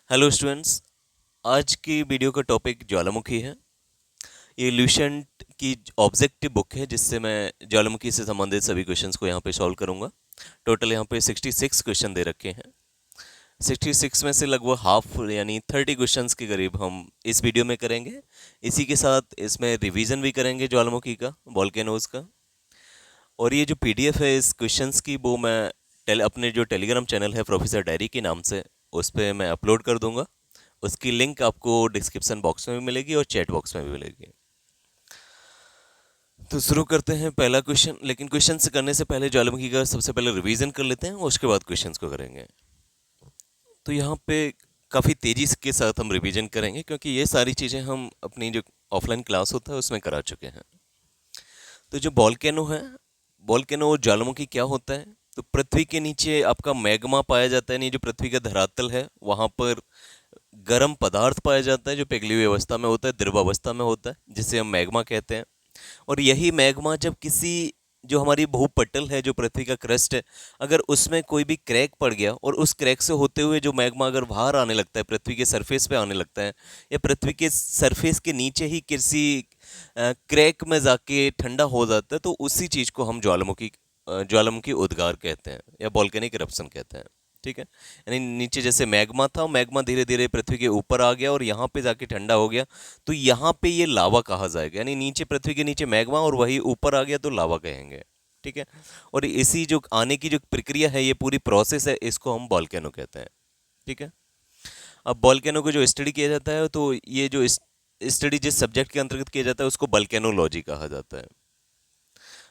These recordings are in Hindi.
Hello students. आज की वीडियो का टॉपिक ज्वालामुखी है। ये ल्यूसेंट की ऑब्जेक्टिव बुक है जिससे मैं ज्वालामुखी से संबंधित सभी क्वेश्चंस को यहाँ पे सॉल्व करूँगा। टोटल यहाँ पे 66 क्वेश्चन दे रखे हैं। 66 में से लगभग हाफ यानी 30 क्वेश्चंस के करीब हम इस वीडियो में करेंगे। इसी के साथ इसमें रिवीजन भी करेंगे ज्वालामुखी का, वोल्केनोज का। और ये जो पीडीएफ है इस क्वेश्चंस की, वो मैं अपने जो टेलीग्राम चैनल है प्रोफेसर डायरी के नाम से, उस पर मैं अपलोड कर दूंगा। उसकी लिंक आपको डिस्क्रिप्शन बॉक्स में भी मिलेगी और चैट बॉक्स में भी मिलेगी। तो शुरू करते हैं पहला क्वेश्चन। लेकिन क्वेश्चन से करने से पहले ज्वालामुखी का सबसे पहले रिवीजन कर लेते हैं, उसके बाद क्वेश्चंस को करेंगे। तो यहाँ पे काफ़ी तेज़ी के साथ हम रिवीजन करेंगे क्योंकि ये सारी चीज़ें हम अपनी जो ऑफलाइन क्लास होता है उसमें करा चुके हैं। तो जो वोल्केनो है, वोल्केनो और ज्वालामुखी क्या होता है? तो पृथ्वी के नीचे आपका मैग्मा पाया जाता है, यानी जो पृथ्वी का धरातल है वहाँ पर गर्म पदार्थ पाया जाता है जो पिघली हुई अवस्था में होता है, द्रव अवस्था में होता है, जिसे हम मैग्मा कहते हैं। और यही मैग्मा जब किसी जो हमारी भूपटल है, जो पृथ्वी का क्रस्ट है, अगर उसमें कोई भी क्रैक पड़ गया और उस क्रैक से होते हुए जो मैग्मा अगर बाहर आने लगता है, पृथ्वी के सरफेस पे आने लगता है, या पृथ्वी के सरफेस के नीचे ही किसी क्रैक में जाके ठंडा हो जाता है, तो उसी चीज़ को हम ज्वालामुखी उद्गार कहते हैं या वोल्केनिक इरप्शन कहते हैं। ठीक है, यानी नीचे जैसे मैग्मा था, मैग्मा धीरे धीरे पृथ्वी के ऊपर आ गया और यहाँ पे जाके ठंडा हो गया, तो यहाँ पे ये लावा कहा जाएगा। यानी नीचे पृथ्वी के नीचे मैग्मा और वही ऊपर आ गया तो लावा कहेंगे। ठीक है, और इसी जो आने की जो प्रक्रिया है, ये पूरी प्रोसेस है, इसको हम वोल्केनो कहते हैं। ठीक है, अब वोल्केनो को जो स्टडी किया जाता है, तो ये जो स्टडी जिस सब्जेक्ट के अंतर्गत किया जाता है उसको वोल्केनोलॉजी कहा जाता है।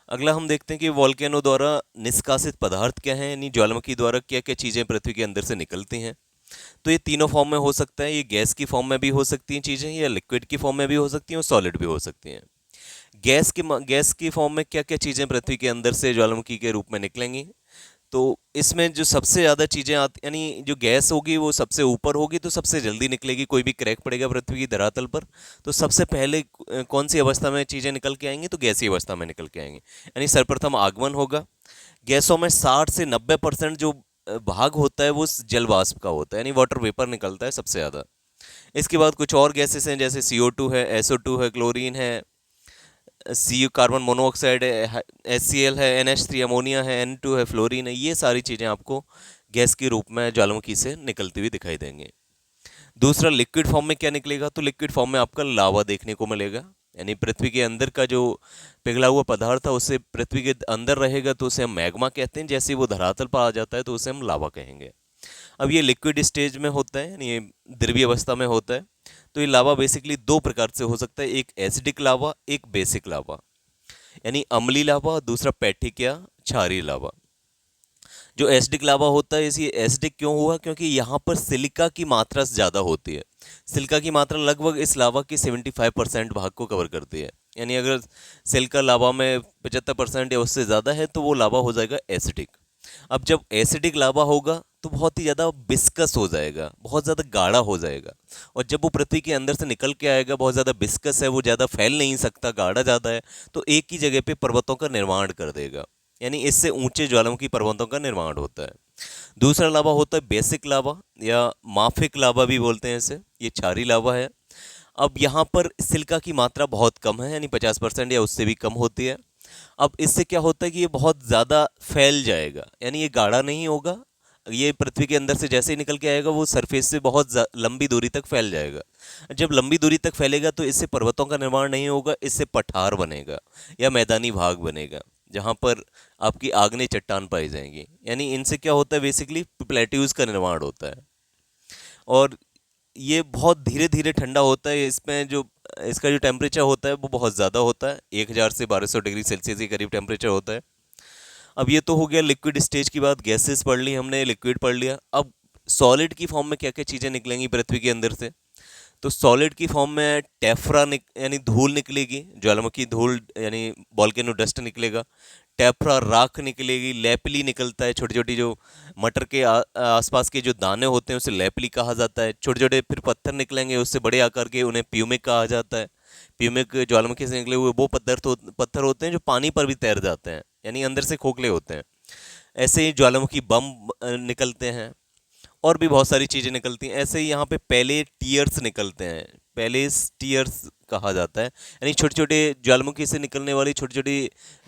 अगला हम देखते हैं कि वोल्केनो द्वारा निष्कासित पदार्थ क्या है, यानी ज्वालामुखी द्वारा क्या क्या चीज़ें पृथ्वी के अंदर से निकलती हैं। तो ये तीनों फॉर्म में हो सकता है। ये गैस की फॉर्म में भी हो सकती हैं चीज़ें, या लिक्विड की फॉर्म में भी हो सकती हैं और सॉलिड भी हो सकती हैं। गैस की फॉर्म में क्या क्या चीज़ें पृथ्वी के अंदर से ज्वालामुखी के रूप में निकलेंगी? तो इसमें जो सबसे ज़्यादा चीज़ें आती, यानी जो गैस होगी वो सबसे ऊपर होगी तो सबसे जल्दी निकलेगी। कोई भी क्रैक पड़ेगा पृथ्वी की धरातल पर, तो सबसे पहले कौन सी अवस्था में चीज़ें निकल के आएंगी? तो गैसीय अवस्था में निकल के आएंगी, यानी सर्वप्रथम आगमन होगा। गैसों में 60 से 90% जो भाग होता है वो जल वाष्प का होता है, यानी वाटर वेपर निकलता है सबसे ज़्यादा। इसके बाद कुछ और गैसेस हैं, जैसे CO2 है, SO2 है, क्लोरीन है, सी कार्बन मोनोऑक्साइड है, HCl है, NH3 अमोनिया है, N2 है, फ्लोरीन है। ये सारी चीज़ें आपको गैस के रूप में ज्वालामुखी से निकलती हुई दिखाई देंगी। दूसरा, लिक्विड फॉर्म में क्या निकलेगा? तो लिक्विड फॉर्म में आपका लावा देखने को मिलेगा, यानी पृथ्वी के अंदर का जो पिघला हुआ पदार्थ है उससे पृथ्वी के अंदर रहेगा तो उसे हम मैग्मा कहते हैं। जैसे ही वो धरातल पर आ जाता है तो उसे हम लावा कहेंगे। अब ये लिक्विड स्टेज में होता है, यानी ये द्रवीय अवस्था में होता है। तो ये लावा बेसिकली दो प्रकार से हो सकता है, एक एसिडिक लावा, एक बेसिक लावा, यानी अम्लीय लावा, दूसरा पैठिक या क्षारीय लावा। जो एसिडिक लावा होता है, इसी एसिडिक क्यों हुआ? क्योंकि यहाँ पर सिलिका की मात्रा ज़्यादा होती है। सिलिका की मात्रा लगभग इस लावा की 75% भाग को कवर करती है। यानी अगर सिलिका लावा में 75% या उससे ज़्यादा है तो वो लावा हो जाएगा एसिडिक। अब जब एसिडिक लावा होगा तो बहुत ही ज़्यादा बिस्कस हो जाएगा, बहुत ज़्यादा गाढ़ा हो जाएगा। और जब वो पृथ्वी के अंदर से निकल के आएगा, बहुत ज़्यादा बिस्कस है, वो ज़्यादा फैल नहीं सकता, गाढ़ा ज़्यादा है, तो एक ही जगह पे पर्वतों का निर्माण कर देगा। यानी इससे ऊंचे ज्वालामुखी पर्वतों का निर्माण होता है। दूसरा लावा होता है बेसिक लावा या माफिक लावा भी बोलते हैं इसे। ये क्षारीय लावा है। अब यहाँ पर सिलिका की मात्रा बहुत कम है, यानी 50% या उससे भी कम होती है। अब इससे क्या होता है कि ये बहुत ज़्यादा फैल जाएगा, यानी ये गाढ़ा नहीं होगा। ये पृथ्वी के अंदर से जैसे ही निकल के आएगा वो सरफेस से बहुत लंबी दूरी तक फैल जाएगा। जब लंबी दूरी तक फैलेगा तो इससे पर्वतों का निर्माण नहीं होगा, इससे पठार बनेगा या मैदानी भाग बनेगा, जहाँ पर आपकी आग्नेय चट्टान पाई जाएंगी। यानी इनसे क्या होता है, बेसिकली प्लेट्यूज का निर्माण होता है। और ये बहुत धीरे धीरे ठंडा होता है। इसमें जो इसका जो टेम्परेचर होता है वो बहुत ज़्यादा होता है, 1000 से 1200 डिग्री सेल्सियस के करीब टेम्परेचर होता है। अब ये तो हो गया लिक्विड स्टेज की बात, गैसेस पढ़ ली हमने, लिक्विड पढ़ लिया। अब सॉलिड की फॉर्म में क्या क्या चीज़ें निकलेंगी पृथ्वी के अंदर से? तो सॉलिड की फॉर्म में टेफ्रा यानी धूल निकलेगी, ज्वालामुखी धूल, यानी वोल्केनो डस्ट निकलेगा। टेफ्रा राख निकलेगी, लेपली निकलता है, छोटी छोटी जो मटर के आसपास के जो दाने होते हैं उसे लेपली कहा जाता है। छोटे छोटे फिर पत्थर निकलेंगे उससे बड़े आकार के, उन्हें प्यूमिक कहा जाता है। प्यूमिक ज्वालामुखी से निकले हुए वो पत्थर होते हैं जो पानी पर भी तैर जाते हैं, यानी अंदर से खोखले होते हैं। ऐसे ही ज्वालामुखी बम निकलते हैं। और भी बहुत सारी चीज़ें निकलती हैं। ऐसे ही यहाँ पे पहले टीयर्स निकलते हैं, पहले टीयर्स कहा जाता है, यानी छोटे छोटे ज्वालामुखी से निकलने वाली छोटी छोटी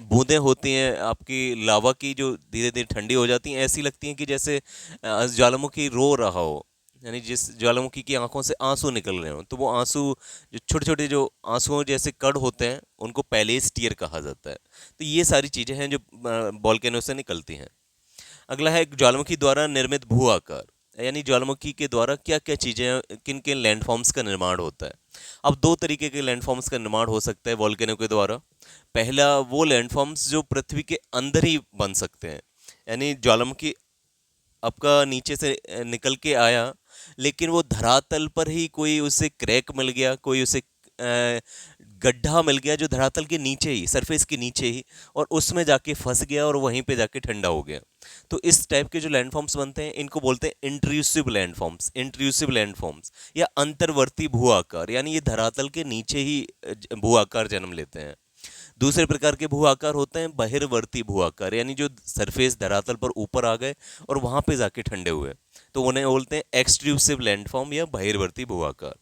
बूंदें होती हैं आपकी लावा की, जो धीरे धीरे ठंडी हो जाती हैं। ऐसी लगती हैं कि जैसे ज्वालामुखी रो रहा हो, यानी जिस ज्वालामुखी की आंखों से आंसू निकल रहे हो, तो वो आंसू जो छोटे छोटे जो आंसुओं जैसे कण होते हैं उनको पैलेस टीयर कहा जाता है। तो ये सारी चीज़ें हैं जो वॉल्केनो से निकलती हैं। अगला है ज्वालामुखी द्वारा निर्मित भू आकार, यानी ज्वालामुखी के द्वारा क्या क्या चीज़ें, किन किन लैंडफॉर्म्स का निर्माण होता है। अब दो तरीके के लैंडफॉर्म्स का निर्माण हो सकता है वॉल्केनो के द्वारा। पहला वो लैंडफॉर्म्स जो पृथ्वी के अंदर ही बन सकते हैं, यानी ज्वालामुखी आपका नीचे से निकल के आया, लेकिन वो धरातल पर ही कोई उसे क्रैक मिल गया, कोई उसे गड्ढा मिल गया जो धरातल के नीचे ही, सरफेस के नीचे ही, और उसमें जाके फंस गया और वहीं पे जाके ठंडा हो गया। तो इस टाइप के जो लैंडफॉर्म्स बनते हैं इनको बोलते हैं इंट्रूसिव लैंडफॉर्म्स, इंट्रूसिव लैंडफॉर्म्स या अंतर्वर्ती भू आकार, यानी ये धरातल के नीचे ही भू आकार जन्म लेते हैं। दूसरे प्रकार के भू आकार होते हैं बहिर्वर्ती भू आकार, यानी जो सरफेस धरातल पर ऊपर आ गए और वहां पे जाके ठंडे हुए, तो उन्हें बोलते हैं एक्सट्रूसिव लैंडफॉर्म या बहिर्वर्ती भू आकार।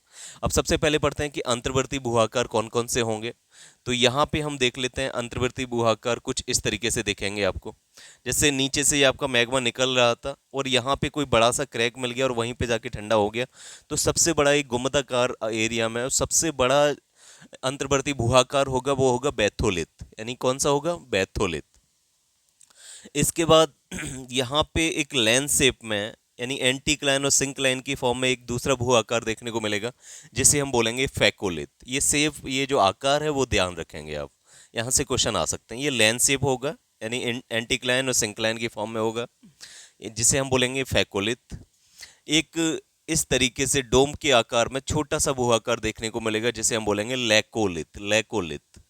अब सबसे पहले पढ़ते हैं कि अंतर्वर्ती भू आकार कौन कौन से होंगे। तो यहाँ पे हम देख लेते हैं अंतर्वर्ती भू आकार कुछ इस तरीके से दिखेंगे आपको। जैसे नीचे से ये आपका मैग्मा निकल रहा था और यहाँ पे कोई बड़ा सा क्रैक मिल गया और वहीं पे जाके ठंडा हो गया, तो सबसे बड़ा एक गुम्बदाकार एरिया में सबसे बड़ा अंतर्वर्ती भूहाकार होगा, वो होगा बैथोलिथ, यानी कौन सा होगा, बैथोलिथ। इसके बाद यहाँ पे एक लेंस शेप में, यानी एंटीक्लाइन और सिंक्लाइन की फॉर्म में एक दूसरा भू आकार देखने को मिलेगा, जिसे हम बोलेंगे फैकोलिथ। ये शेप, ये जो आकार है वो ध्यान रखेंगे आप, यहाँ से क्वेश्चन आ सकते हैं। ये लेंस शेप होगा, यानी एंटीक्लाइन और सिंक्लाइन की फॉर्म में होगा, जिसे हम बोलेंगे फैकोलिथ। एक इस तरीके से डोम के आकार में छोटा सा भू आकार देखने को मिलेगा, जिसे हम बोलेंगे लैकोलिथ, लैकोलिथ।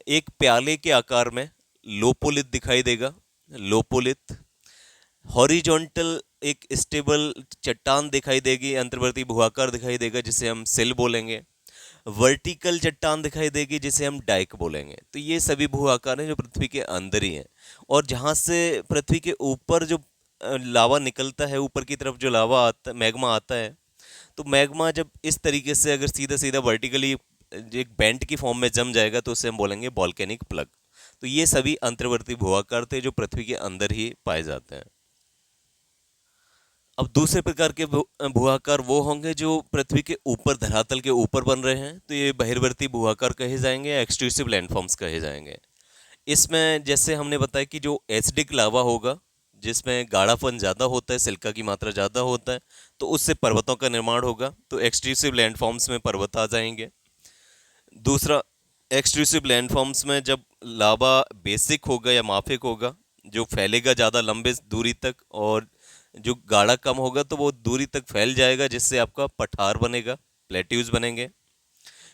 एक प्याले के आकार में लोपोलिथ दिखाई देगा, लोपोलिथ। हॉरिजॉन्टल एक स्टेबल चट्टान दिखाई देगी, अंतर्वर्ती भूआकार दिखाई देगा, जिसे हम सिल बोलेंगे। वर्टिकल चट्टान दिखाई देगी, जिसे हम डाइक बोलेंगे। तो ये सभी भू आकार हैं जो पृथ्वी के अंदर ही हैं, और जहाँ से पृथ्वी के ऊपर जो लावा निकलता है, ऊपर की तरफ जो लावा आता, मैग्मा आता है, तो मैग्मा जब इस तरीके से अगर सीधा सीधा वर्टिकली एक बेंट की फॉर्म में जम जाएगा, तो उसे हम बोलेंगे वॉल्केनिक प्लग। तो ये सभी अंतर्वर्ती भूआकार थे जो पृथ्वी के अंदर ही पाए जाते हैं। अब दूसरे प्रकार के भूआकार वो होंगे जो पृथ्वी के ऊपर, धरातल के ऊपर बन रहे हैं, तो ये बहिर्वर्ती भूआकार कहे जाएंगे, एक्सट्रूसिव लैंडफॉर्म्स कहे जाएंगे। इसमें जैसे हमने बताया कि जो एसिडिक लावा होगा, जिसमें गाढ़ापन ज़्यादा होता है, सिलिका की मात्रा ज़्यादा होता है, तो उससे पर्वतों का निर्माण होगा, तो एक्सट्रूसिव लैंडफॉर्म्स में पर्वत आ जाएंगे। दूसरा, एक्सट्रूसिव लैंडफॉर्म्स में जब लावा बेसिक होगा या माफिक होगा, जो फैलेगा ज़्यादा लंबे दूरी तक, और जो गाढ़ा कम होगा तो वो दूरी तक फैल जाएगा, जिससे आपका पठार बनेगा, प्लेट्यूज बनेंगे।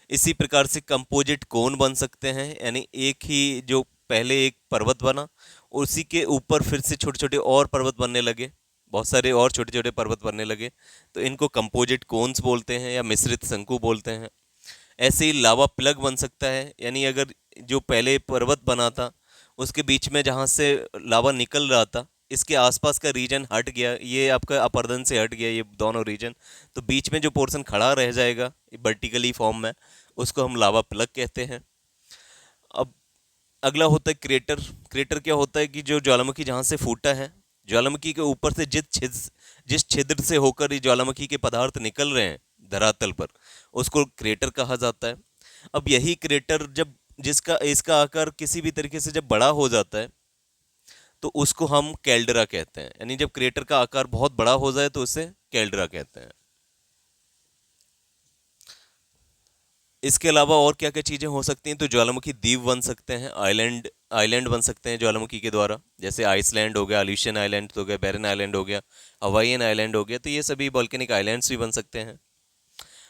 इसी प्रकार से कंपोजिट कोन बन सकते हैं, यानी एक ही जो पहले एक पर्वत बना, उसी के ऊपर फिर से छोटे छोटे और पर्वत बनने लगे, बहुत सारे और छोटे छोटे पर्वत बनने लगे, तो इनको कंपोजिट कोन्स बोलते हैं या मिश्रित शंकु बोलते हैं। ऐसे ही लावा प्लग बन सकता है, यानी अगर जो पहले पर्वत बना था उसके बीच में जहाँ से लावा निकल रहा था, इसके आसपास का रीजन हट गया, ये आपका अपरदन से हट गया, ये दोनों रीजन, तो बीच में जो पोर्शन खड़ा रह जाएगा वर्टिकली फॉर्म में, उसको हम लावा प्लग कहते हैं। अब अगला होता है क्रेटर। क्रेटर क्या होता है कि जो ज्वालामुखी जहाँ से फूटा है, ज्वालामुखी के ऊपर से जिस छिद्र से होकर ये ज्वालामुखी के पदार्थ निकल रहे हैं धरातल पर, उसको क्रेटर कहा जाता है। अब यही क्रेटर जब जिसका इसका आकार किसी भी तरीके से जब बड़ा हो जाता है, तो उसको हम कैल्डरा कहते हैं, यानी जब क्रेटर का आकार बहुत बड़ा हो जाए तो उसे कैल्डरा कहते हैं। इसके अलावा और क्या क्या चीज़ें हो सकती हैं, तो ज्वालामुखी द्वीप बन सकते हैं, आइलैंड आइलैंड बन सकते हैं ज्वालामुखी के द्वारा, जैसे आइसलैंड हो गया, अल्यूशियन आइलैंड हो गया, बैरन आइलैंड हो गया, हवाईयन आइलैंड हो गया, तो ये सभी वॉल्केनिक आइलैंड्स भी बन सकते हैं।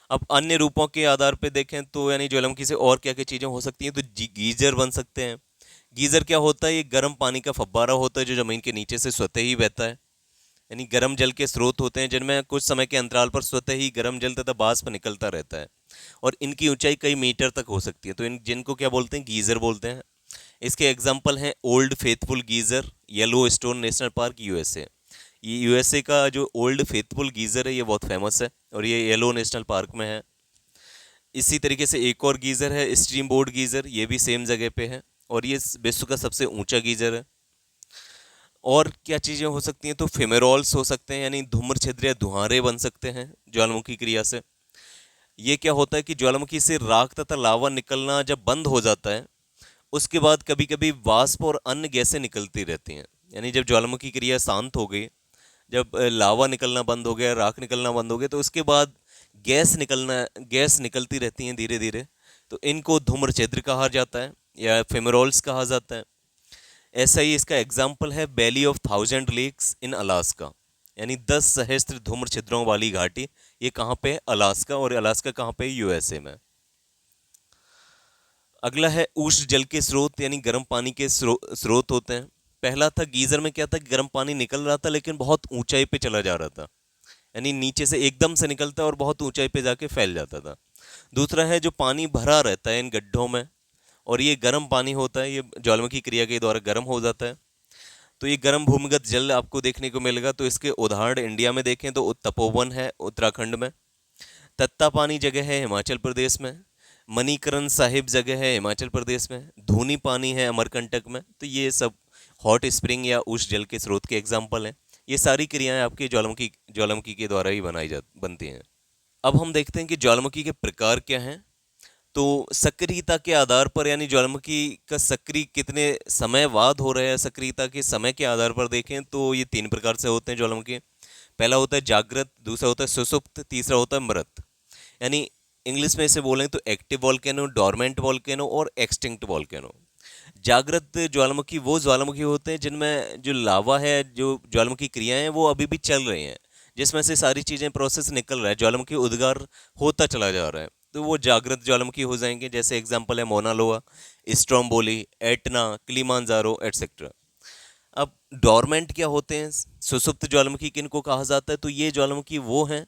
अब अन्य रूपों के आधार पर देखें तो यानी ज्वालामुखी से और क्या क्या चीज़ें हो सकती हैं, तो गीजर बन सकते हैं। गीजर क्या होता है, ये गर्म पानी का फव्वारा होता है जो ज़मीन के नीचे से स्वतः ही बहता है, यानी गर्म जल के स्रोत होते हैं जिनमें कुछ समय के अंतराल पर स्वतः ही गर्म जल तथा वाष्प निकलता रहता है, और इनकी ऊंचाई कई मीटर तक हो सकती है, तो इन जिनको क्या बोलते हैं, गीजर बोलते हैं। इसके एग्जाम्पल हैं old faithful geyser, yellow stone national park, USA. ये यूएसए का जो ओल्ड फेथफुल गीज़र है ये बहुत फेमस है और ये येलो नेशनल पार्क में है। इसी तरीके से एक और गीज़र है स्ट्रीम बोर्ड गीज़र, ये भी सेम जगह पे है और ये विश्व का सबसे ऊंचा गीज़र है। और क्या चीज़ें हो सकती हैं, तो फेमेरोल्स हो सकते हैं, यानी धूम्र छिद्र या धुआंरे बन सकते हैं ज्वालामुखी क्रिया से। ये क्या होता है कि ज्वालामुखी से राख तथा लावा निकलना जब बंद हो जाता है उसके बाद कभी कभी वाष्प और अन्य गैसें निकलती रहती हैं। यानी जब ज्वालामुखी क्रिया शांत हो गई, जब लावा निकलना बंद हो गया, राख निकलना बंद हो गया, तो उसके बाद गैस निकलती रहती हैं धीरे धीरे। तो इनको धूम्र छिद्र कहा जाता है या फेमरोल्स कहा जाता है। ऐसा ही इसका एग्जाम्पल है valley of thousand lakes in Alaska, यानी 10 सहस्त्र धूम्र छिद्रों वाली घाटी। ये कहाँ पे है? अलास्का। और अलास्का कहाँ पे? यूएसए में। अगला है उष्ण जल के स्रोत, यानी गर्म पानी के स्रोत होते हैं। पहला था गीजर में, क्या था कि गर्म पानी निकल रहा था लेकिन बहुत ऊंचाई पे चला जा रहा था, यानी नीचे से एकदम से निकलता और बहुत ऊंचाई पे जाके फैल जाता था। दूसरा है जो पानी भरा रहता है इन गड्ढों में और ये गर्म पानी होता है, ये ज्वालामुखी क्रिया के द्वारा गर्म हो जाता है। तो ये गर्म भूमिगत जल आपको देखने को मिलेगा। तो इसके उदाहरण इंडिया में देखें तो तपोवन है उत्तराखंड में, तत्ता पानी जगह है हिमाचल प्रदेश में, मणिकरण साहिब जगह है हिमाचल प्रदेश में, धूनी पानी है अमरकंटक में। तो ये सब हॉट स्प्रिंग या उष्ण जल के स्रोत के एग्जाम्पल हैं। ये सारी क्रियाएं आपकी ज्वालामुखी के द्वारा ही बनती हैं। अब हम देखते हैं कि ज्वालामुखी के प्रकार क्या हैं। तो सक्रियता के आधार पर, यानी ज्वालामुखी का सक्रिय कितने समय बाद हो रहा है, सक्रियता के समय के आधार पर देखें तो ये 3 प्रकार से होते हैं ज्वालामुखी। पहला होता है जागृत, दूसरा होता है सुषुप्त, तीसरा होता है मृत। यानी इंग्लिश में इसे बोलें तो एक्टिव वॉल्केनो, डोरमेंट वॉल्केनो और एक्सटिंक्ट वॉल्केनो। जागृत ज्वालामुखी वो ज्वालामुखी होते हैं जिनमें जो लावा है, जो ज्वालामुखी क्रियाएं हैं वो अभी भी चल रही हैं, जिसमें से सारी चीज़ें प्रोसेस निकल रहा है, ज्वालामुखी उद्गार होता चला जा रहा है। तो वो जागृत ज्वालामुखी हो जाएंगे। जैसे एग्जांपल है मोना लोआ, स्ट्रोम्बोली, एटना, किलिमांजारो एटसेट्रा। अब डोरमेंट क्या होते हैं, सुसुप्त ज्वालामुखी किनको कहा जाता है, तो ये ज्वालामुखी वो हैं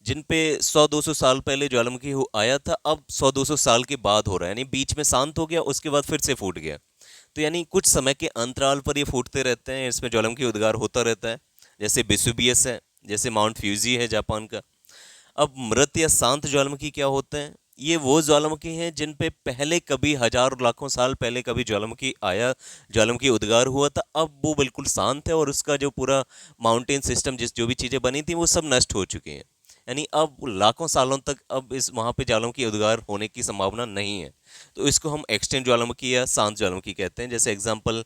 जिन पे 100-200 साल पहले ज्वालामुखी आया था, अब 100-200 साल के बाद हो रहा है, यानी बीच में शांत हो गया उसके बाद फिर से फूट गया। तो यानी कुछ समय के अंतराल पर ये फूटते रहते हैं, इसमें ज्वालामुखी उद्गार होता रहता है। जैसे वेसुवियस है, जैसे माउंट फ्यूजी है जापान का। अब मृत या शांत ज्वालामुखी क्या होते हैं, ये वो ज्वालामुखी हैं जिन पे पहले कभी हजारों लाखों साल पहले कभी ज्वालामुखी आया, ज्वालामुखी उद्गार हुआ था, अब वो बिल्कुल शांत है और उसका जो पूरा माउंटेन सिस्टम, जो भी चीज़ें बनी थी वो सब नष्ट हो चुकी हैं। यानी अब लाखों सालों तक अब इस वहाँ पे ज्वालामुखी उद्गार होने की संभावना नहीं है। तो इसको हम एक्सटेंट ज्वालामुखी या शांत ज्वालामुखी कहते हैं। जैसे एग्जाम्पल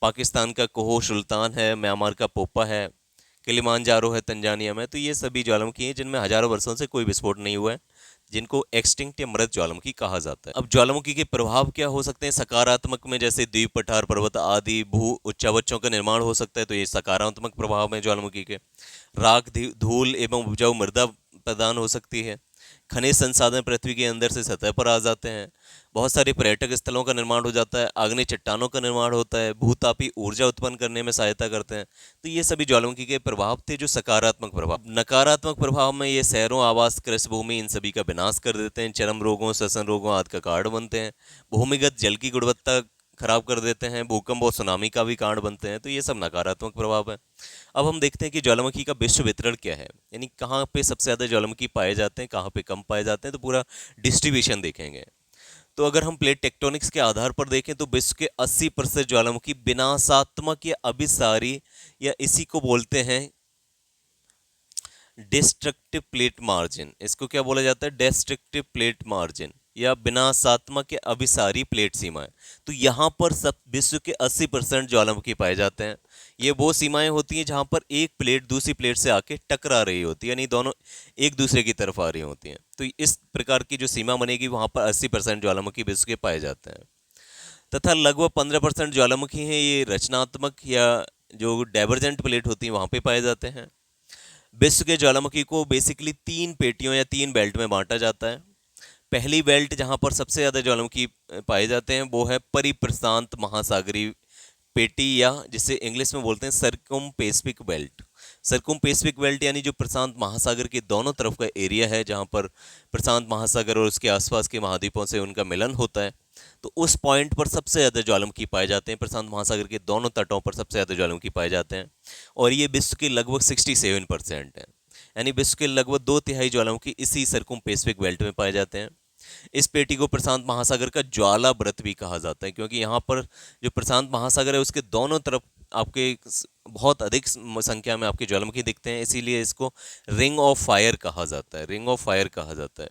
पाकिस्तान का कोहो सुल्तान है, म्यांमार का पोपा है, किलिमांजारो है तंजानिया में। तो ये सभी ज्वालामुखी हैं जिनमें हजारों वर्षों से कोई विस्फोट नहीं हुआ है, जिनको एक्सटिंक्ट या मृत ज्वालामुखी कहा जाता है। अब ज्वालामुखी के प्रभाव क्या हो सकते हैं सकारात्मक में, जैसे द्वीप, पठार, पर्वत आदि भू उच्चावचों का निर्माण हो सकता है, तो ये सकारात्मक प्रभाव है ज्वालामुखी के। राख, धूल एवं उपजाऊ मृदा प्रदान हो सकती है। खनिज संसाधन पृथ्वी के अंदर से सतह पर आ जाते हैं। बहुत सारे पर्यटक स्थलों का निर्माण हो जाता है। आग्नेय चट्टानों का निर्माण होता है। भूतापी ऊर्जा उत्पन्न करने में सहायता करते हैं। तो ये सभी ज्वालामुखी के प्रभाव थे, जो सकारात्मक प्रभाव। नकारात्मक प्रभाव में ये शहरों, आवास, कृषि भूमि, इन सभी का विनाश कर देते हैं। चर्म रोगों, श्वसन रोगों आदि का कारण बनते हैं। भूमिगत जल की गुणवत्ता खराब कर देते हैं। भूकंप और सुनामी का भी कारण बनते हैं। तो ये सब नकारात्मक प्रभाव है। अब हम देखते हैं कि ज्वालामुखी का विश्व वितरण क्या है, यानी कहाँ पे सबसे ज़्यादा ज्वालामुखी पाए जाते हैं, कहाँ पे कम पाए जाते हैं। तो पूरा डिस्ट्रीब्यूशन देखेंगे। तो अगर हम प्लेट टेक्टोनिक्स के आधार पर देखें तो विश्व के 80% ज्वालामुखी विनाशात्मक या अभिसारी, या इसी को बोलते हैं डिस्ट्रक्टिव प्लेट मार्जिन। इसको क्या बोला जाता है? डिस्ट्रक्टिव प्लेट मार्जिन या विनाशात्मक या अभिसारी प्लेट सीमाएं। तो यहाँ पर सब विश्व के 80% ज्वालामुखी पाए जाते हैं। ये वो सीमाएं होती हैं जहाँ पर एक प्लेट दूसरी प्लेट से आके टकरा रही होती है, यानी दोनों एक दूसरे की तरफ आ रही होती हैं। तो इस प्रकार की जो सीमा बनेगी वहाँ पर 80% ज्वालामुखी विश्व के पाए जाते हैं। तथा लगभग 15% ज्वालामुखी हैं ये रचनात्मक या जो डाइवर्जेंट प्लेट होती है वहाँ पे पाए जाते हैं। विश्व के ज्वालामुखी को बेसिकली 3 पेटियों या 3 बेल्ट में बांटा जाता है। पहली बेल्ट जहां पर सबसे ज़्यादा ज्वालामुखी पाए जाते हैं वो है परिप्रशांत महासागरीय पेटी, या जिसे इंग्लिश में बोलते हैं सरकुम पैसिफिक बेल्ट। सरकुम पैसिफिक बेल्ट यानी जो प्रशांत महासागर के दोनों तरफ का एरिया है, जहां पर प्रशांत महासागर और उसके आसपास के महाद्वीपों से उनका मिलन होता है। तो उस पॉइंट पर सबसे ज़्यादा ज्वालामुखी पाए जाते हैं, प्रशांत महासागर के दोनों तटों पर सबसे ज़्यादा ज्वालामुखी पाए जाते हैं, और ये विश्व के लगभग 67% है। यानी विश्व के लगभग 2/3 ज्वालामुखी इसी सरकुम पैसिफिक बेल्ट में पाए जाते हैं। इस पेटी को प्रशांत महासागर का ज्वाला व्रत भी कहा जाता है, क्योंकि यहाँ पर जो प्रशांत महासागर है उसके दोनों तरफ आपके बहुत अधिक संख्या में आपके ज्वालामुखी दिखते हैं, इसीलिए इसको रिंग ऑफ फायर कहा जाता है, रिंग ऑफ फायर कहा जाता है।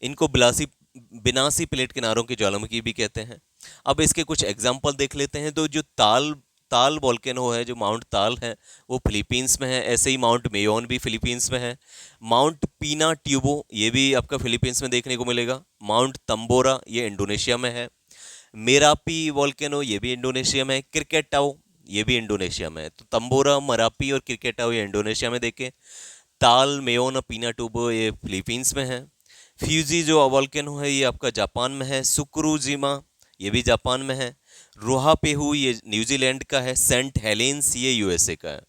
इनको बिनासी प्लेट किनारों के ज्वालामुखी भी कहते हैं। अब इसके कुछ एग्जाम्पल देख लेते हैं। तो जो ताल ताल वोल्केनो है, जो माउंट ताल है, वो फिलीपींस में है। ऐसे ही माउंट मेयोन भी फिलीपींस में है। माउंट पीना ट्यूबो ये भी आपका फिलीपींस में देखने को मिलेगा। माउंट तंबोरा ये इंडोनेशिया में है। मेरापी वोल्केनो ये भी इंडोनेशिया में है। क्रिकेटाओ ये भी इंडोनेशिया में है। तो तंबोरा, मरापी और क्रिकेटाओ ये इंडोनेशिया में देखें। ताल, मेयोन और पीना ट्यूबो ये फिलीपींस में है। फ्यूजी जो वोल्केनो है ये आपका जापान में है। सुक्रूजिमा ये भी जापान में है। रोहापेहू ये न्यूजीलैंड का है। सेंट हेलेंस ये यूएसए का है।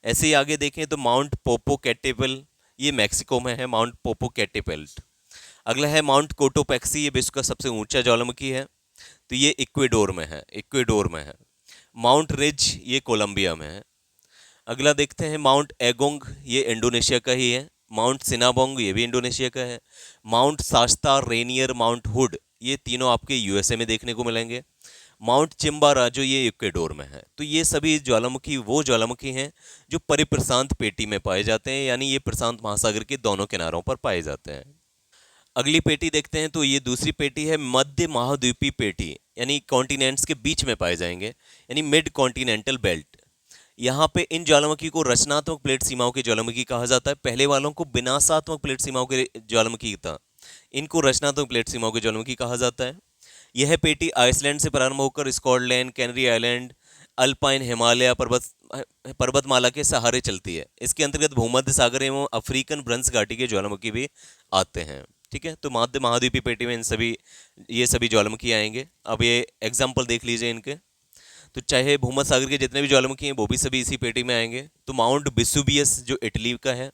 ऐसे ही आगे देखें तो माउंट पोपोकेटेपल ये मैक्सिको में है, माउंट पोपोकेटेपेल्ट। अगला है माउंट कोटोपैक्सी, ये विश्व का सबसे ऊंचा ज्वालामुखी है, तो ये इक्वेडोर में है, इक्वेडोर में है। माउंट रिज ये कोलंबिया में है। अगला देखते हैं माउंट एगोंग, ये इंडोनेशिया का ही है। माउंट सिनाबोंग ये भी इंडोनेशिया का है। माउंट शास्ता, रेनियर, माउंट हुड ये तीनों आपके यूएसए में देखने को मिलेंगे। माउंट चिम्बाराजो ये इक्वेडोर में है। तो ये सभी ज्वालामुखी वो ज्वालामुखी हैं जो परिप्रशांत पेटी में पाए जाते हैं, यानी ये प्रशांत महासागर के दोनों किनारों पर पाए जाते हैं। अगली पेटी देखते हैं, तो ये दूसरी पेटी है मध्य महाद्वीपीय पेटी, यानी कॉन्टिनेंट्स के बीच में पाए जाएंगे, यानी मिड कॉन्टिनेंटल बेल्ट। यहाँ पे इन ज्वालामुखी को रचनात्मक प्लेट सीमाओं के ज्वालामुखी कहा जाता है। पहले वालों को विनाशात्मक प्लेट सीमाओं के ज्वालामुखी था, इनको रचनात्मक प्लेट सीमाओं के ज्वालामुखी कहा जाता है। यह पेटी आइसलैंड से प्रारंभ होकर Scotland, canary island, alpine Himalaya पर्वतमाला के सहारे चलती है। इसके अंतर्गत भूमध्य सागर एवं अफ्रीकन भ्रंश घाटी के ज्वालामुखी भी आते हैं। ठीक है, तो मध्य महाद्वीपीय पेटी में ये सभी ज्वालामुखी आएंगे। अब ये एग्जाम्पल देख लीजिए इनके। तो चाहे भूमध्य सागर के जितने भी ज्वालामुखी हैं वो भी सभी इसी पेटी में आएंगे। तो माउंट बिसुबियस जो इटली का है।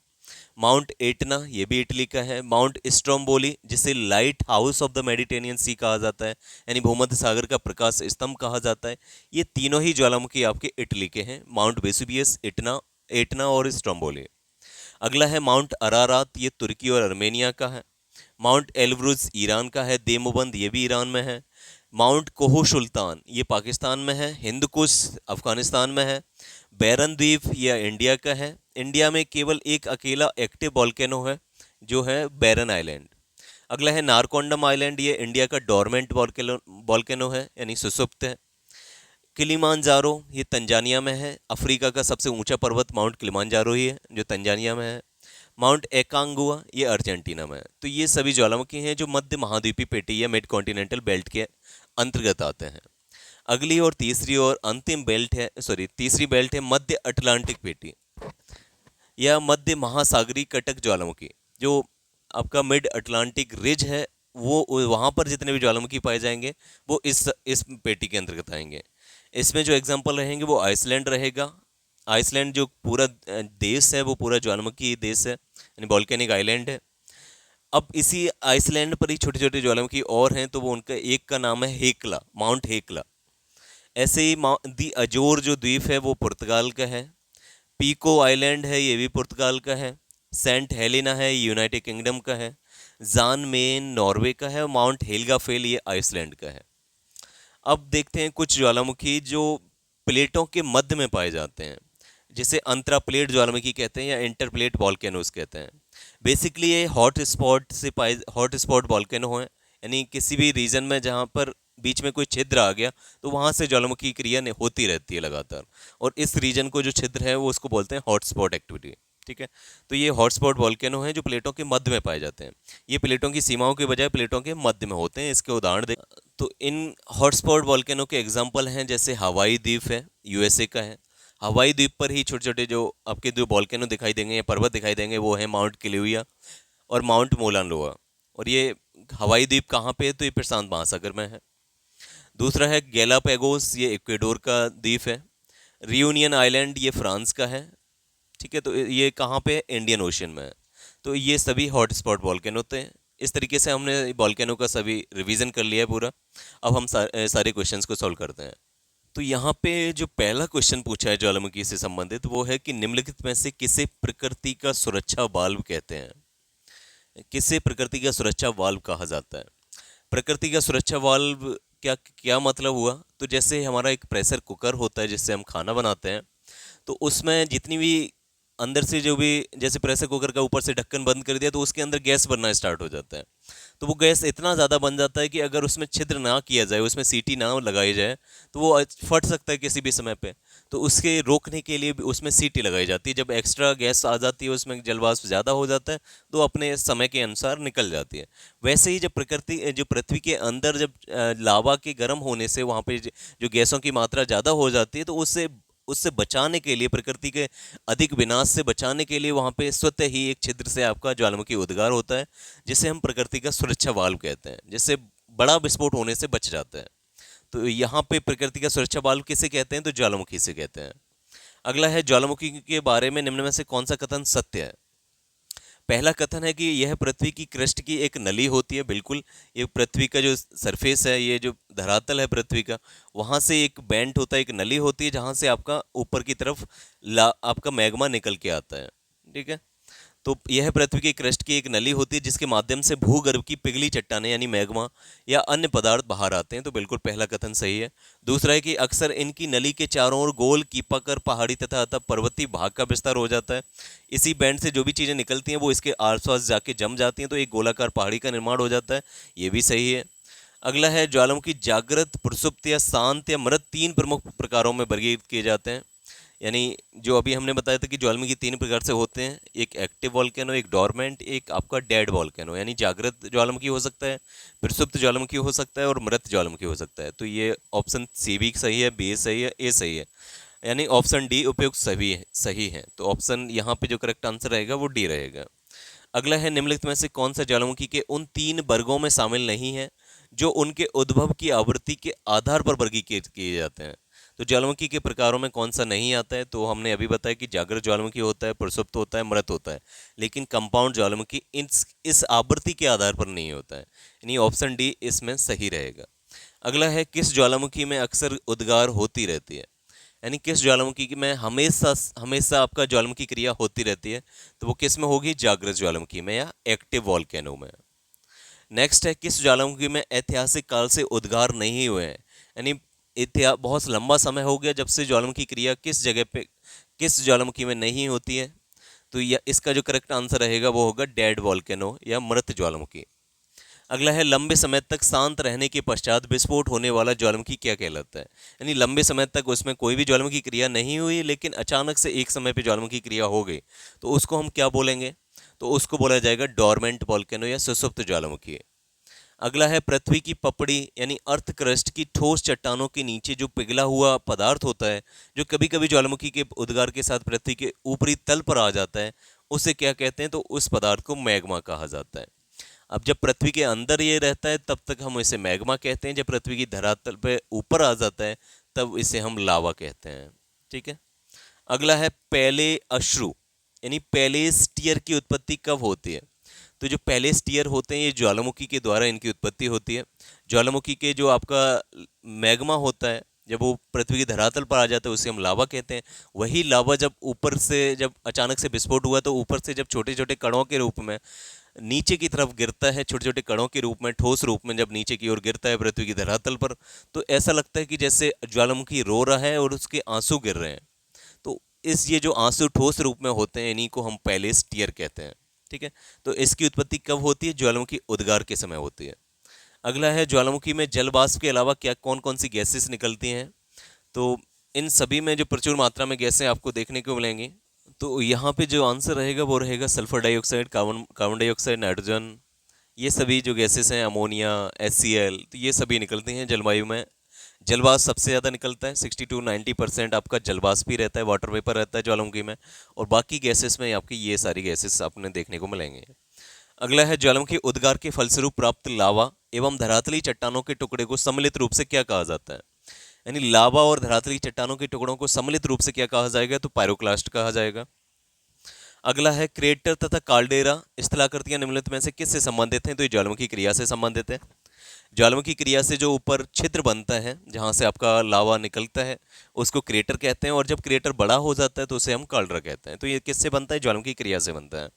माउंट एटना ये भी इटली का है। माउंट स्ट्रोम्बोली जिसे lighthouse of the Mediterranean sea कहा जाता है, यानी भूमध्य सागर का प्रकाश स्तंभ कहा जाता है, ये तीनों ही ज्वालामुखी आपके इटली के हैं, माउंट वेसुवियस, एटना और स्ट्रोम्बोली। अगला है माउंट अरारात, ये तुर्की और अर्मेनिया का है। माउंट एलब्रुज ईरान का है। देमोबंद ये भी ईरान में है। माउंट कोहो सुल्तान ये पाकिस्तान में है। हिंदकुश अफगानिस्तान में है। बैरन द्वीप यह इंडिया का है। इंडिया में केवल एक अकेला एक्टिव वॉल्केनो है जो है बैरन आइलैंड। अगला है नारकोंडम आइलैंड, ये इंडिया का डोरमेंट वॉल्केनो है, यानी सुसुप्त है। किलिमांजारो ये तंजानिया में है। अफ्रीका का सबसे ऊंचा पर्वत माउंट किलिमांजारो ही है जो तंजानिया में है। माउंट एकांगुआ ये अर्जेंटीना में है। तो ये सभी ज्वालामुखी हैं जो मध्य महाद्वीपीय पेटी या मिड कॉन्टिनेंटल बेल्ट के अंतर्गत आते हैं। अगली और तीसरी और अंतिम बेल्ट है, तीसरी बेल्ट है मध्य अटलांटिक पेटी या मध्य महासागरीय कटक ज्वालामुखी। जो आपका मिड अटलांटिक रिज है वो वहाँ पर जितने भी ज्वालामुखी पाए जाएंगे वो इस पेटी के अंतर्गत आएंगे। इसमें जो एग्जाम्पल रहेंगे वो आइसलैंड रहेगा। आइसलैंड जो पूरा देश है वो पूरा ज्वालामुखी देश है, यानी वॉल्केनिक आइलैंड है। अब इसी आइसलैंड पर ही छोटे छोटे ज्वालामुखी और हैं, तो वो उनका एक का नाम है हेकला, माउंट हेकला। ऐसे ही दी अजोर जो द्वीप है वो पुर्तगाल का है। पीको आइलैंड है ये भी पुर्तगाल का है। सेंट हेलेना है यूनाइटेड किंगडम का है। जान मेन नॉर्वे का है। माउंट हेल्गाफेल ये आइसलैंड का है। अब देखते हैं कुछ ज्वालामुखी जो प्लेटों के मध्य में पाए जाते हैं, जिसे अंतरा प्लेट ज्वालामुखी कहते हैं या इंटरप्लेट वॉल्केनोज कहते हैं। बेसिकली ये हॉट स्पॉट वॉल्केनो है, यानी किसी भी रीजन में जहाँ पर बीच में कोई छिद्र आ गया तो वहाँ से ज्वालामुखी क्रिया होती रहती है लगातार, और इस रीजन को जो छिद्र है वो उसको बोलते हैं हॉटस्पॉट एक्टिविटी। ठीक है, तो ये हॉटस्पॉट वॉल्केनो हैं जो प्लेटों के मध्य में पाए जाते हैं। ये प्लेटों की सीमाओं के बजाय प्लेटों के मध्य में होते हैं। इसके उदाहरण दें तो इन हॉटस्पॉट वॉल्केनो के एग्जाम्पल हैं, जैसे हवाई द्वीप है, यूएसए का है। हवाई द्वीप पर ही छोटे छोटे जो आपके जो वॉल्केनो दिखाई देंगे या पर्वत दिखाई देंगे वो है माउंट किलिउया और माउंट मोलानलोआ। और ये हवाई द्वीप कहाँ पे है, तो ये प्रशांत महासागर में है। दूसरा है गैलापेगोस, ये इक्वेडोर का द्वीप है। रियूनियन आइलैंड ये फ्रांस का है। ठीक है, तो ये कहाँ पे है, इंडियन ओशन में है। तो ये सभी हॉटस्पॉट वॉल्केनो होते हैं। इस तरीके से हमने वॉल्केनो का सभी रिवीजन कर लिया है पूरा। अब हम सारे क्वेश्चंस को सॉल्व करते हैं। तो यहाँ पे जो पहला क्वेश्चन पूछा है ज्वालामुखी से संबंधित वो है कि निम्नलिखित में से किसे प्रकृति का सुरक्षा वाल्व कहते हैं? किसे प्रकृति का सुरक्षा वाल्व कहा जाता है? प्रकृति का सुरक्षा वाल्व क्या क्या मतलब हुआ? तो जैसे हमारा एक प्रेशर कुकर होता है जिससे हम खाना बनाते हैं, तो उसमें जितनी भी अंदर से जो भी, जैसे प्रेशर कुकर का ऊपर से ढक्कन बंद कर दिया तो उसके अंदर गैस बनना स्टार्ट हो जाता है। तो वो गैस इतना ज़्यादा बन जाता है कि अगर उसमें छिद्र ना किया जाए, उसमें सीटी ना लगाई जाए, तो वो फट सकता है किसी भी समय पे। तो उसके रोकने के लिए भी उसमें सीटी लगाई जाती है। जब एक्स्ट्रा गैस आ जाती है, उसमें जलवाष्प ज़्यादा हो जाता है, तो अपने समय के अनुसार निकल जाती है। वैसे ही जब जो पृथ्वी के अंदर जब लावा के गर्म होने से वहाँ पे जो गैसों की मात्रा ज़्यादा हो जाती है, तो उससे उससे बचाने के लिए, प्रकृति के अधिक विनाश से बचाने के लिए वहाँ पे स्वतः ही एक छिद्र से आपका ज्वालामुखी उद्गार होता है, जिसे हम प्रकृति का सुरक्षा वाल्व कहते हैं, जिससे बड़ा विस्फोट होने से बच जाता है। तो यहाँ पे प्रकृति का सुरक्षा वाल्व किसे कहते हैं? तो ज्वालामुखी से कहते हैं। अगला है, ज्वालामुखी के बारे में निम्न में से कौन सा कथन सत्य है? पहला कथन है कि यह पृथ्वी की क्रस्ट की एक नली होती है। बिल्कुल, ये पृथ्वी का जो सरफेस है, ये जो धरातल है पृथ्वी का, वहाँ से एक बेंट होता है, एक नली होती है, जहाँ से आपका ऊपर की तरफ आपका मैग्मा निकल के आता है। ठीक है, तो यह पृथ्वी की क्रस्ट की एक नली होती है जिसके माध्यम से भूगर्भ की पिघली चट्टानें यानी मैग्मा या अन्य पदार्थ बाहर आते हैं। तो बिल्कुल पहला कथन सही है। दूसरा है कि अक्सर इनकी नली के चारों ओर गोल कीपाकर पहाड़ी तथा अतः पर्वतीय भाग का विस्तार हो जाता है। इसी बैंड से जो भी चीज़ें निकलती हैं वो इसके आसपास जाके जम जाती हैं, तो एक गोलाकार पहाड़ी का निर्माण हो जाता है। ये भी सही है। अगला है, ज्वालामुखी जागृत, प्रसुप्त या शांत या मृत तीन प्रमुख प्रकारों में वर्गीकृत किए जाते हैं। यानी जो अभी हमने बताया था कि ज्वालामुखी तीन प्रकार से होते हैं, एक एक्टिव वॉल्केनो, एक डोरमेंट, एक आपका डेड वॉल्केनो। यानी जागृत ज्वालामुखी हो सकता है, प्रसुप्त ज्वालामुखी हो सकता है और मृत ज्वालामुखी हो सकता है। तो ये ऑप्शन सी भी सही है, बी सही है, ए सही है, यानी ऑप्शन डी उपयुक्त सही है। तो ऑप्शन यहाँ पे जो करेक्ट आंसर रहेगा वो डी रहेगा। अगला है, निम्नलिखित में से कौन सा ज्वालामुखी के उन तीन वर्गों में शामिल नहीं है जो उनके उद्भव की आवृत्ति के आधार पर वर्गीकृत किए जाते हैं? तो ज्वालामुखी के प्रकारों में कौन सा नहीं आता है? तो हमने अभी बताया कि जागृत ज्वालामुखी होता है, प्रसुप्त होता है, मृत होता है, लेकिन कंपाउंड ज्वालामुखी इस आवृत्ति के आधार पर नहीं होता है, यानी ऑप्शन डी इसमें सही रहेगा। अगला है, किस ज्वालामुखी में अक्सर उद्गार होती रहती है? यानी किस ज्वालामुखी में हमेशा हमेशा आपका ज्वालामुखी क्रिया होती रहती है? तो वो किस में होगी? जागृत ज्वालामुखी में या एक्टिव वॉल्केनो में। नेक्स्ट है, किस ज्वालामुखी में ऐतिहासिक काल से उद्गार नहीं हुए हैं? यानी बहुत लंबा समय हो गया जब से ज्वालामुखी क्रिया किस जगह पे, किस ज्वालामुखी में नहीं होती है? तो इसका जो करेक्ट आंसर रहेगा वो होगा डेड वॉल्केनो या मृत ज्वालामुखी। अगला है, लंबे समय तक शांत रहने के पश्चात विस्फोट होने वाला ज्वालामुखी क्या कहलाता है? यानी लंबे समय तक उसमें कोई भी ज्वालामुखी क्रिया नहीं हुई, लेकिन अचानक से एक समय पे ज्वालामुखी क्रिया हो गई, तो उसको हम क्या बोलेंगे? तो उसको बोला जाएगा डोरमेंट वॉल्केनो या सुसुप्त ज्वालामुखी। अगला है, पृथ्वी की पपड़ी यानी अर्थ क्रस्ट की ठोस चट्टानों के नीचे जो पिघला हुआ पदार्थ होता है, जो कभी कभी ज्वालामुखी के उद्गार के साथ पृथ्वी के ऊपरी तल पर आ जाता है, उसे क्या कहते हैं? तो उस पदार्थ को मैग्मा कहा जाता है। अब जब पृथ्वी के अंदर ये रहता है तब तक हम इसे मैग्मा कहते हैं, जब पृथ्वी की धरातल पे ऊपर आ जाता है तब इसे हम लावा कहते हैं। ठीक है, अगला है, पहले अश्रु यानी पहले स्टीयर की उत्पत्ति कब होती है? तो जो पहले स्टीयर होते हैं ये ज्वालामुखी के द्वारा इनकी उत्पत्ति होती है। ज्वालामुखी के जो आपका मैग्मा होता है, जब वो पृथ्वी की धरातल पर आ जाता है उसे हम लावा कहते हैं। वही लावा जब ऊपर से, जब अचानक से विस्फोट हुआ तो ऊपर से जब छोटे छोटे कणों के रूप में नीचे की तरफ गिरता है, छोटे छोटे कणों के रूप में, ठोस रूप में जब नीचे की ओर गिरता है पृथ्वी की धरातल पर, तो ऐसा लगता है कि जैसे ज्वालामुखी रो रहा है और उसके आंसू गिर रहे हैं। तो ये जो आंसू ठोस रूप में होते हैं इन्हीं को हम पहले स्टीयर कहते हैं। ठीक है, तो इसकी उत्पत्ति कब होती है? ज्वालामुखी उद्गार के समय होती है। अगला है, ज्वालामुखी में जल वाष्प के अलावा क्या कौन कौन सी गैसेस निकलती हैं? तो इन सभी में जो प्रचुर मात्रा में गैसें आपको देखने को मिलेंगी। तो यहाँ पे जो आंसर रहेगा वो रहेगा sulphur dioxide, carbon dioxide, nitrogen, ये सभी जो गैसेस हैं, अमोनिया, HCl, तो ये सभी निकलती हैं जलवायु में। जलवाष्प सबसे ज़्यादा निकलता है, 60 to 90% आपका जलवाष्प ही रहता है, वाटर वेपर रहता है ज्वालामुखी में, और बाकी गैसेस में आपकी ये सारी गैसेस आपने देखने को मिलेंगे। अगला है, ज्वालामुखी उद्गार के फलस्वरूप प्राप्त लावा एवं धरातली चट्टानों के टुकड़े को सम्मिलित रूप से क्या कहा जाता है? यानी लावा और धरातली चट्टानों के टुकड़ों को सम्मिलित रूप से क्या कहा जाएगा? तो पायरोक्लास्ट कहा जाएगा। अगला है क्रेटर तथा काल्डेरा स्थलाकृतियां निम्नलिखित में से किससे संबंधित हैं? तो ये ज्वालामुखी क्रिया से संबंधित है। ज्वालामुखी क्रिया से जो ऊपर छिद्र बनता है जहां से आपका लावा निकलता है उसको क्रेटर कहते हैं, और जब क्रेटर बड़ा हो जाता है तो उसे हम काल्डरा कहते हैं। तो ये किससे बनता है? ज्वालामुखी क्रिया से बनता है।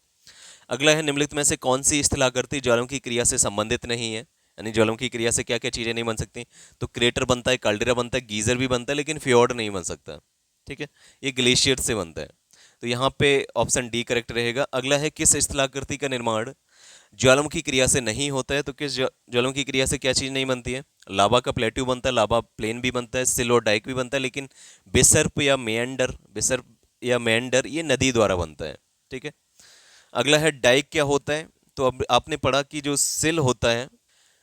अगला है निम्नलिखित में से कौन सी स्थलाकृति ज्वालामुखी क्रिया से संबंधित नहीं है? यानी ज्वालामुखी क्रिया से क्या क्या चीजें नहीं बन सकती? तो क्रेटर बनता है, काल्डेरा बनता है, गीजर भी बनता है, लेकिन फ्योर्ड नहीं बन सकता। ठीक है, ये ग्लेशियर से बनता है। तो यहाँ पे ऑप्शन डी करेक्ट रहेगा। अगला है किस स्थलाकृति का निर्माण ज्वालामुखी क्रिया से नहीं होता है? तो किस ज्वालामुखी क्रिया से क्या चीज नहीं बनती है? लावा का प्लेट्यू बनता है, लावा प्लेन भी बनता है, सिल और डाइक भी बनता है, लेकिन बिसर्प या मेंडर ये नदी द्वारा बनता है। ठीक है। अगला है डाइक क्या होता है? तो अब आपने पढ़ा कि जो सिल होता है,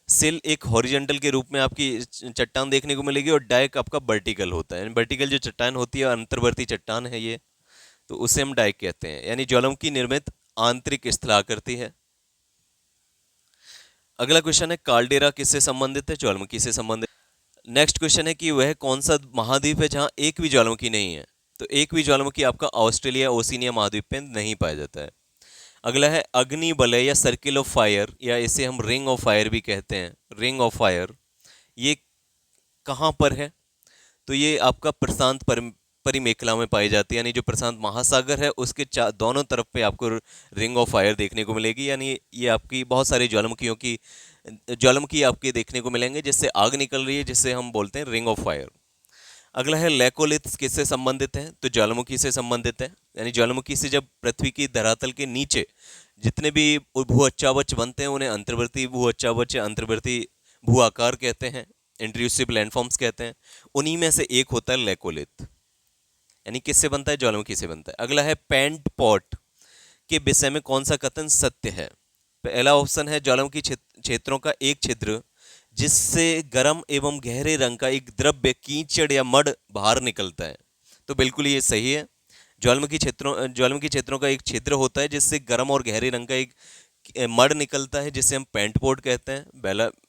सिल एक हॉरिजॉन्टल के रूप में आपकी चट्टान देखने को मिलेगी, और डाइक आपका वर्टिकल होता है। वर्टिकल जो चट्टान होती है अंतर्वर्ती चट्टान है ये, तो उसे हम डाइक कहते हैं। यानी ज्वालामुखी निर्मित आंतरिक स्थलाकृति है। अगला क्वेश्चन है काल्डेरा किससे संबंधित है? ज्वालामुखी से संबंधित। नेक्स्ट क्वेश्चन है कि वह कौन सा महाद्वीप है जहां एक भी ज्वालामुखी नहीं है? तो एक भी ज्वालामुखी आपका ऑस्ट्रेलिया ओशिनिया महाद्वीप पे नहीं पाया जाता है। अगला है अग्नि वलय या सर्किल ऑफ फायर, या इसे हम रिंग ऑफ फायर भी कहते हैं, रिंग ऑफ फायर, ये कहाँ पर है? तो ये आपका प्रशांत परिमेखला में पाई जाती है। यानी जो प्रशांत महासागर है उसके दोनों तरफ पे आपको रिंग ऑफ फायर देखने को मिलेगी। यानी ये आपकी बहुत सारी ज्वालामुखी आपके देखने को मिलेंगे जिससे आग निकल रही है, जिससे हम बोलते हैं रिंग ऑफ फायर। अगला है लेकोलिथ किससे संबंधित है? तो ज्वालामुखी से संबंधित है। यानी ज्वालामुखी से जब पृथ्वी की धरातल के नीचे जितने भी भू अच्छावच बनते हैं उन्हें अंतर्वर्ती भू अच्छावच या अंतर्वर्ती भू आकार कहते हैं, इंट्रूसिव लैंडफॉर्म्स कहते हैं। उन्हीं में से एक होता है लेकोलिथ। यानी किससे बनता है? ज्वालामुखी से बनता है। अगला है पेंट पॉट के विषय में कौन सा कथन सत्य है? पहला ऑप्शन है ज्वालामुखी क्षेत्रों का एक छिद्र जिससे गर्म एवं गहरे रंग का एक द्रव्य कीचड़ या मड बाहर निकलता है। तो बिल्कुल ये सही है। ज्वालामुखी क्षेत्रों का एक छिद्र होता है जिससे गर्म और गहरे रंग का एक मड निकलता है, जिसे हम पेंट पोर्ट कहते हैं।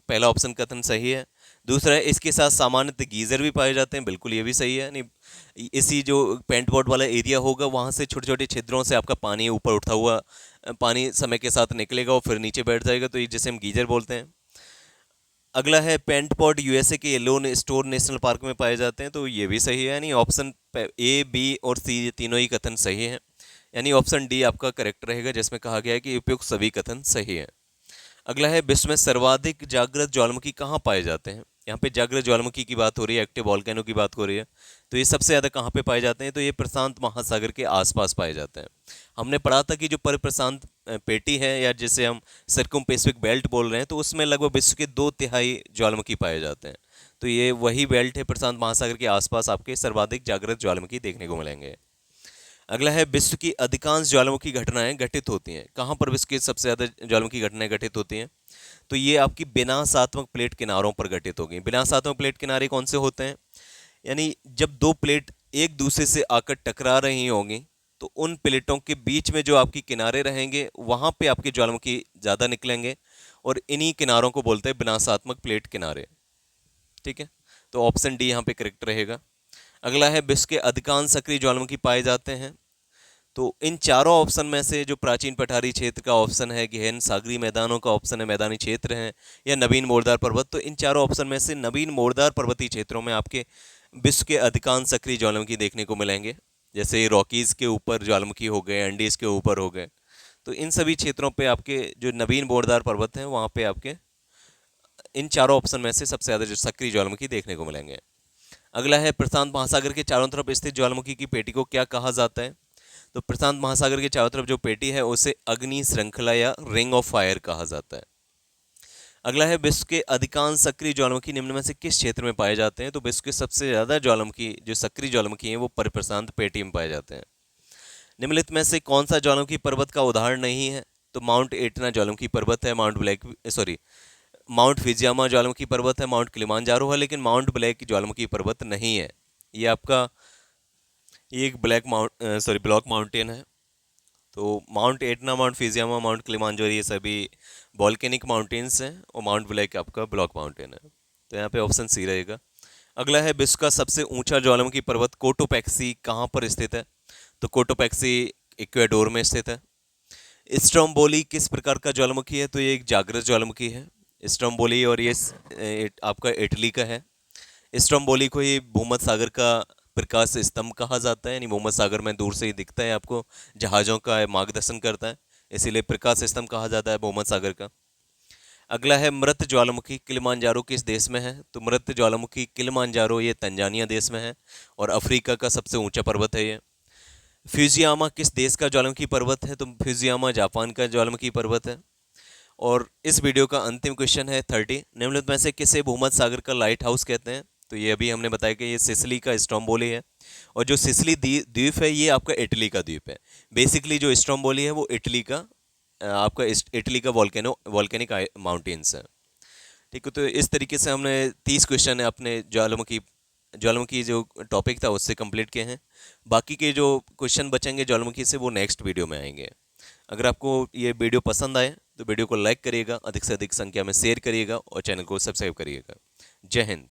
पहला ऑप्शन कथन सही है। दूसरा है इसके साथ सामान्यतः गीजर भी पाए जाते हैं, बिल्कुल ये भी सही है। नहीं, इसी जो पेंट पोर्ट वाला एरिया होगा वहाँ से छोटे छोटे छिद्रों से आपका पानी ऊपर उठा हुआ पानी समय के साथ निकलेगा और फिर नीचे बैठ जाएगा, तो ये जिसे हम गीजर बोलते हैं। अगला है पेंट पॉट यूएसए के येलोन स्टोर नेशनल पार्क में पाए जाते हैं, तो ये भी सही है। यानी ऑप्शन ए, बी और सी ये तीनों ही कथन सही हैं। यानी ऑप्शन डी आपका करेक्ट रहेगा, जिसमें कहा गया है कि उपयुक्त सभी कथन सही हैं। अगला है विश्व में सर्वाधिक जागृत ज्वालामुखी कहाँ पाए जाते हैं? यहाँ पे जागृत ज्वालामुखी की बात हो रही है, एक्टिव वॉल्केनो की बात हो रही है। तो ये सबसे ज़्यादा कहाँ पे पाए जाते हैं? तो ये प्रशांत महासागर के आसपास पाए जाते हैं। हमने पढ़ा था कि जो प्रशांत पेटी है या जिसे हम सर्कुम पैसिफिक बेल्ट बोल रहे हैं, तो उसमें लगभग विश्व के 2/3 ज्वालामुखी पाए जाते हैं। तो ये वही बेल्ट है, प्रशांत महासागर के आसपास आपके सर्वाधिक जागृत ज्वालामुखी देखने को मिलेंगे। अगला है विश्व की अधिकांश ज्वालामुखी घटनाएं घटित होती हैं कहाँ पर? विश्व की सबसे ज़्यादा ज्वालामुखी घटनाएं घटित होती हैं, तो ये आपकी विनाशात्मक प्लेट किनारों पर घटित होगी। विनाशात्मक प्लेट किनारे कौन से होते हैं? यानी जब दो प्लेट एक दूसरे से आकर टकरा रही होंगी तो उन प्लेटों के बीच में जो आपके किनारे रहेंगे वहां पे आपके ज्वालामुखी ज़्यादा निकलेंगे, और इन्हीं किनारों को बोलते हैं विनाशात्मक प्लेट किनारे। ठीक है, तो ऑप्शन डी यहाँ पे करेक्ट रहेगा। अगला है विश्व के अधिकांश सक्रिय ज्वालामुखी पाए जाते हैं, तो इन चारों ऑप्शन में से जो प्राचीन पठारी क्षेत्र का ऑप्शन है, गहन सागरी मैदानों का ऑप्शन है, मैदानी क्षेत्र हैं, या नवीन मोरदार पर्वत, तो इन चारों ऑप्शन में से नवीन मोरदार पर्वतीय क्षेत्रों में आपके विश्व के अधिकांश सक्रिय ज्वालामुखी देखने को मिलेंगे। जैसे रॉकीज के ऊपर ज्वालामुखी हो गए, एंडीज के ऊपर हो गए, तो इन सभी क्षेत्रों पे आपके जो नवीन मोरदार पर्वत हैं वहाँ पे आपके इन चारों ऑप्शन में से सबसे ज़्यादा जो सक्रिय ज्वालामुखी देखने को मिलेंगे। अगला है प्रशांत महासागर के चारों तरफ स्थित ज्वालामुखी की पेटी को क्या कहा जाता है? तो प्रशांत महासागर के चारों तरफ जो पेटी है उसे अग्नि श्रृंखला या रिंग ऑफ फायर कहा जाता है। अगला है विश्व के अधिकांश सक्रिय ज्वालामुखी निम्न में से किस क्षेत्र में पाए जाते हैं? तो विश्व के सबसे ज्यादा ज्वालामुखी जो सक्रिय ज्वालामुखी हैं वो परिप्रशांत पेटी में पाए जाते हैं। निम्नलिखित में से कौन सा ज्वालामुखी पर्वत का उदाहरण नहीं है? तो माउंट एटना ज्वालामुखी पर्वत है, माउंट फिजियामा ज्वालामुखी पर्वत है, माउंट किलिमांजारो है, लेकिन माउंट ब्लैक ज्वालामुखी पर्वत नहीं है। ये आपका एक ब्लॉक माउंटेन है। तो mount Etna, mount फिजियामा, mount Kilimanjaro ये सभी वॉल्केनिक माउंटेन्स हैं, और माउंट ब्लैक आपका ब्लॉक माउंटेन है। तो यहाँ पे ऑप्शन सी रहेगा। अगला है विश्व का सबसे ऊंचा ज्वालामुखी पर्वत कोटोपैक्सी कहाँ पर स्थित है? तो कोटोपैक्सी इक्वाडोर में स्थित है। स्ट्रोम्बोली किस प्रकार का ज्वालामुखी है? तो ये एक जागृत ज्वालामुखी है स्ट्रोम्बोली, और ये आपका इटली का है। स्ट्रोम्बोली को ही भूमध्य सागर का प्रकाश स्तंभ कहा जाता है, यानी भूमध्य सागर में दूर से ही दिखता है आपको, जहाज़ों का मार्गदर्शन करता है, इसीलिए प्रकाश स्तंभ कहा जाता है भूमध्य सागर का। अगला है मृत ज्वालामुखी किलिमांजारो किस देश में है? तो मृत ज्वालामुखी किलिमांजारो ये तंजानिया देश में है और अफ्रीका का सबसे ऊंचा पर्वत है ये। फ्यूजियामा किस देश का ज्वालामुखी पर्वत है? तो फ्यूजियामा जापान का ज्वालामुखी पर्वत है। और इस वीडियो का अंतिम क्वेश्चन है 30, निम्नलिखित में से किसे भूमध्य सागर का लाइट हाउस कहते हैं? तो ये अभी हमने बताया कि ये सिसिली का स्ट्रोम्बोली है, और जो सिसिली द्वीप है ये आपका इटली का द्वीप है। बेसिकली जो स्ट्रोम्बोली है वो इटली का आपका इटली का वॉल्केनिक माउंटेन्स है। ठीक है, तो इस तरीके से हमने 30 क्वेश्चन है अपने ज्वालामुखी जो टॉपिक था उससे कंप्लीट किए हैं। बाकी के जो क्वेश्चन बचेंगे ज्वालामुखी से वो नेक्स्ट वीडियो में आएंगे। अगर आपको ये वीडियो पसंद आए तो वीडियो को लाइक करिएगा, अधिक से अधिक संख्या में शेयर करिएगा और चैनल को सब्सक्राइब करिएगा। जय हिंद।